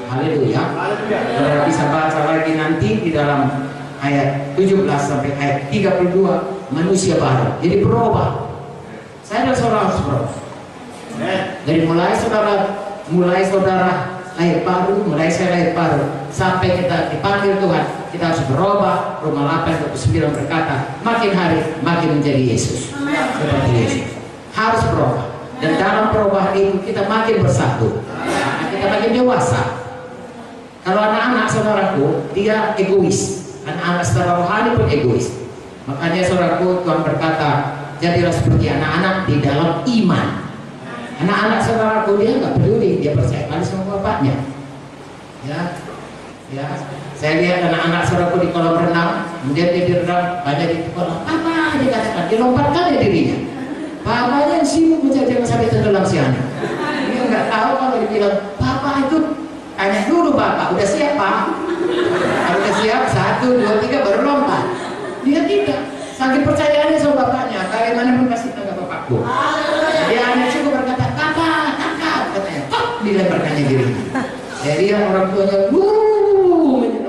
Haleluya. Saudara bisa baca lagi nanti di dalam ayat 17 sampai ayat 32, manusia baru. Jadi berubah. Saya dan saudara harus berubah. Dari mulai saudara lahir baru, mulai saya lahir baru, sampai kita dipanggil Tuhan, kita harus berubah. Roma 8:9 berkata, makin hari makin menjadi Yesus. Seperti Yesus. Harus berubah. Dan dalam perubahan itu kita makin bersatu. Kita makin dewasa. Kalau anak-anak saudaraku, dia egois. Anak-anak secara rohani pun egois. Makanya saudaraku, Tuhan berkata, jadilah seperti anak-anak di dalam iman. Anak-anak saudaraku, dia nggak peduli, dia percaya kali sama bapaknya. Ya, saya lihat anak-anak saudaraku di kolam renang, kemudian dia direnang, banyak di kolam, apa dia katakan, dia lompatkan ya dirinya. Bapaknya yang sibuk mencari jangan sampai tenggelam si anak. Dia nggak tahu kalau dia bilang, bapak itu tanya dulu bapak, udah siap pak? Kalau udah siap, 1, 2, 3 baru lompat. Dia tidak, saking percayaannya sama bapaknya, kayak mana pun kasih tangga bapakku. Dia hanya cukup berkata, kakak, katanya, dilemparkannya dirinya. Jadi orang tuanya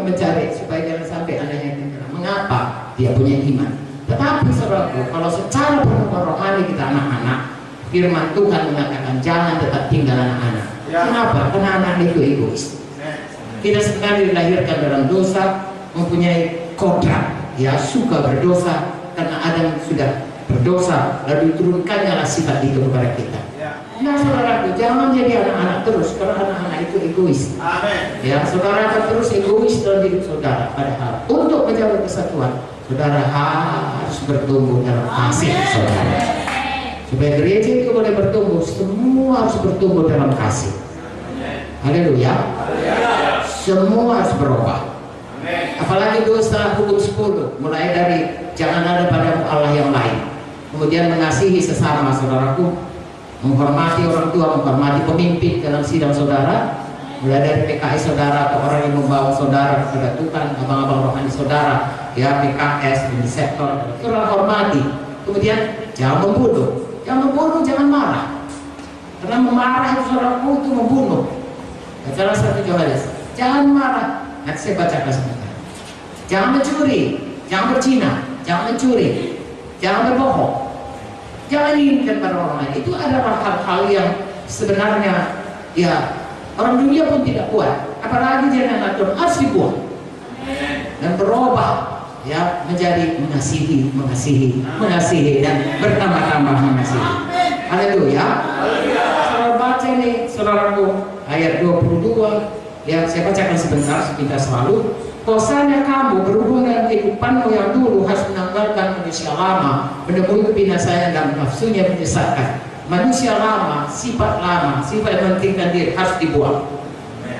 mencari supaya jangan sampai anaknya tenggelam. Mengapa? Dia punya iman. Tetapi saudaraku, kalau secara perkembangan rohani kita anak-anak, firman Tuhan mengatakan jangan tetap tinggal anak-anak. Kenapa? Karena anak itu egois. Kita sebenarnya dilahirkan dalam dosa, mempunyai kodrat, ya suka berdosa karena Adam sudah berdosa, lalu diturunkannya lah sifat itu kepada kita. Nah saudaraku, jangan jadi anak-anak terus, karena anak-anak itu egois. Ya, saudara akan terus egois dalam hidup saudara. Padahal untuk menjaga kesatuan, saudara harus bertumbuh dalam kasih saudara. Supaya gereja itu boleh bertumbuh, semua harus bertumbuh dalam kasih. Haleluya. Semua harus berubah. Apalagi dosa hukum 10, mulai dari jangan ada padamu Allah yang lain. Kemudian mengasihi sesama saudaraku, menghormati orang tua, menghormati pemimpin dalam sidang saudara, mulai dari PKS saudara atau orang yang membawa saudara kepada Tuhan, abang-abang rohani saudara, ya PKS, di sektor, saudara hormati. Kemudian jangan membunuh, jangan marah, karena memarah itu saudaraku itu membunuh. Salah satu Yohanes, jangan marah. Nanti saya bacakan sebentar. Jangan mencuri, jangan berzina, jangan mencuri, jangan berbohong, jangan inginkan pada orang lain. Itu adalah hal-hal yang sebenarnya ya orang dunia pun tidak kuat. Apalagi jangan atur, harus dibuat dan berubah ya menjadi mengasihi dan bertambah-tambah mengasihi. Haleluya. Saudara baca ini saudaraku ayat 22 yang saya bacakan sebentar selalu. Kosannya kamu berhubung dengan kehidupanmu yang dulu harus menanggalkan manusia lama, menebus kebinasaan dan nafsunya menyesatkan. Manusia lama, sifat yang mementingkan diri harus dibuang.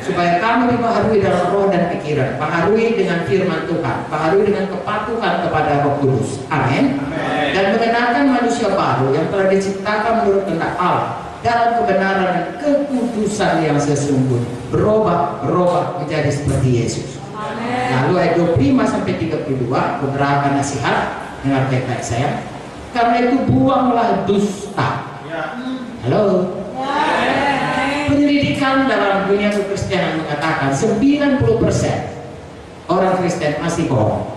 Supaya kamu dibaharui dalam roh dan pikiran, baharui dengan firman Tuhan, baharui dengan kepatuhan kepada Roh Kudus. Amin. Dan mengenakan manusia baru yang telah diciptakan menurut kehendak Allah dalam kebenaran dan kekudusan yang sesungguhnya. Berubah menjadi seperti Yesus. Lalu ayat 25 sampai 32 beberapa nasihat dengan baik-baik saya. Karena itu buanglah dusta. Halo. Penyelidikan dalam dunia kekristenan mengatakan 90% orang Kristen masih bohong.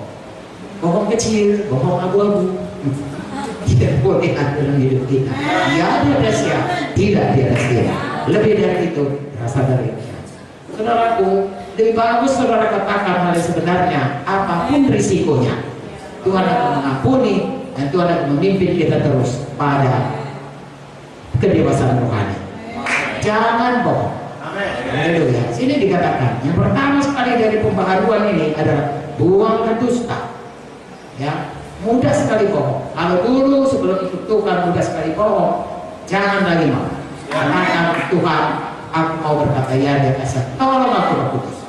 Bohong kecil, bohong abu-abu. Tidak boleh ada dalam hidup kita. Ya dia rahasia, tidak dia rahasia. Lebih dari itu berasal dari saudaraku. Lebih bagus saudara katakan hal yang sebenarnya, apapun risikonya, Tuhan akan mengampuni dan Tuhan akan memimpin kita terus pada kedewasaan rohani. Jangan bohong. Haleluya. Sini dikatakan yang pertama sekali dari pembaharuan ini adalah buang dusta. Ya, mudah sekali bohong. Kalau dulu sebelum ikut Tuhan mudah sekali bohong, jangan lagi mau. Karena Tuhan, aku mau berkata ya dia kasih. Tolong aku Roh Kudus.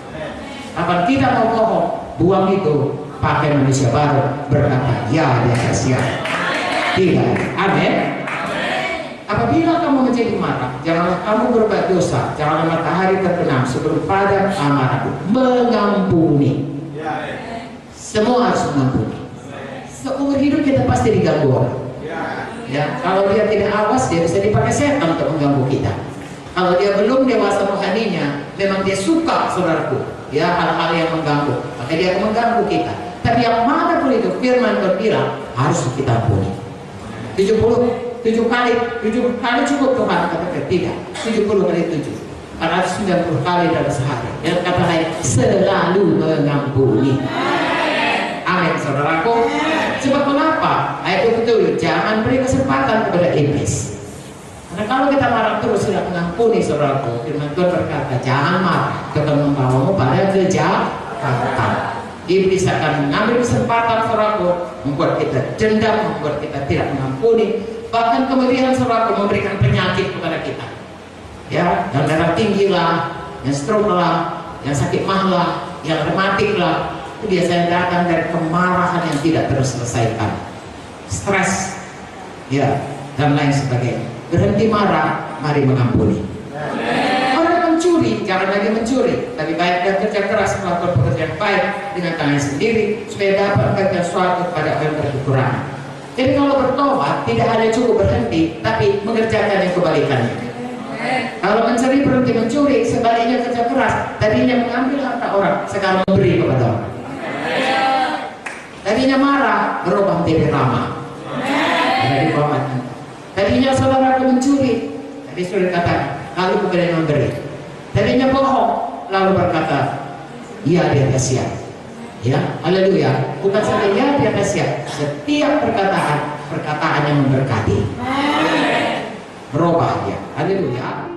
Kapan kita mau bohong, buang itu, pakai manusia baru, berkata ya dia kasih. Tidak. Amin. Apabila kamu menjadi marah, janganlah kamu berbuat dosa, janganlah matahari terbenam sebelum padam amarahmu. Mengampuni. Semua harus mengampuni. Seumur hidup kita pasti diganggu orang. Ya, kalau dia tidak awas, dia bisa dipakai setan untuk mengganggu kita. Kalau dia belum dewasa rohaninya, memang dia suka, saudaraku, ya, hal-hal yang mengganggu, maka dia akan mengganggu kita. Tapi yang mana pun itu, firman Tuhan bilang harus kita ampuni. 7 kali cukup Tuhan, katakan tidak, 70 kali 7, 490 kali dalam sehari. Yang kata lain, selalu mengampuni. Amin, saudaraku. Sebab mengapa? Ayat betul, jangan beri kesempatan kepada iblis. Karena kalau kita marah terus tidak mengampuni, saudaraku, firman Tuhan berkata, jangan marah, akan membawamu pada kejahatan. Iblis akan mengambil kesempatan, saudaraku, membuat kita dendam, membuat kita tidak mengampuni, bahkan kemudian, saudaraku, memberikan penyakit kepada kita. Ya, yang darah tinggi lah, yang stroke lah, yang sakit mah lah, yang rematik lah, itu biasanya datang dari kemarahan yang tidak terselesaikan, stres, ya, dan lain sebagainya. Berhenti marah, mari mengampuni. Orang mencuri, jangan lagi mencuri, tapi baik dan kerja keras melakukan pekerjaan baik dengan tangan sendiri supaya dapat memberikan sesuatu kepada orang berkekurangan. Jadi kalau bertobat tidak hanya cukup berhenti, tapi mengerjakan yang kebalikannya. Kalau mencuri berhenti mencuri, sebaliknya kerja keras. Tadinya mengambil harta orang, sekarang memberi kepada orang. Tadinya marah, berubah menjadi ramah. Jadi tadinya saudara mencuri, tadi sudah katakan, lalu kemudian memberi. Tadinya bohong, lalu berkata, iya dia siap. Ya, haleluya. Bukan saja ya dia siap, setiap perkataan yang memberkati. Berubah dia. Haleluya.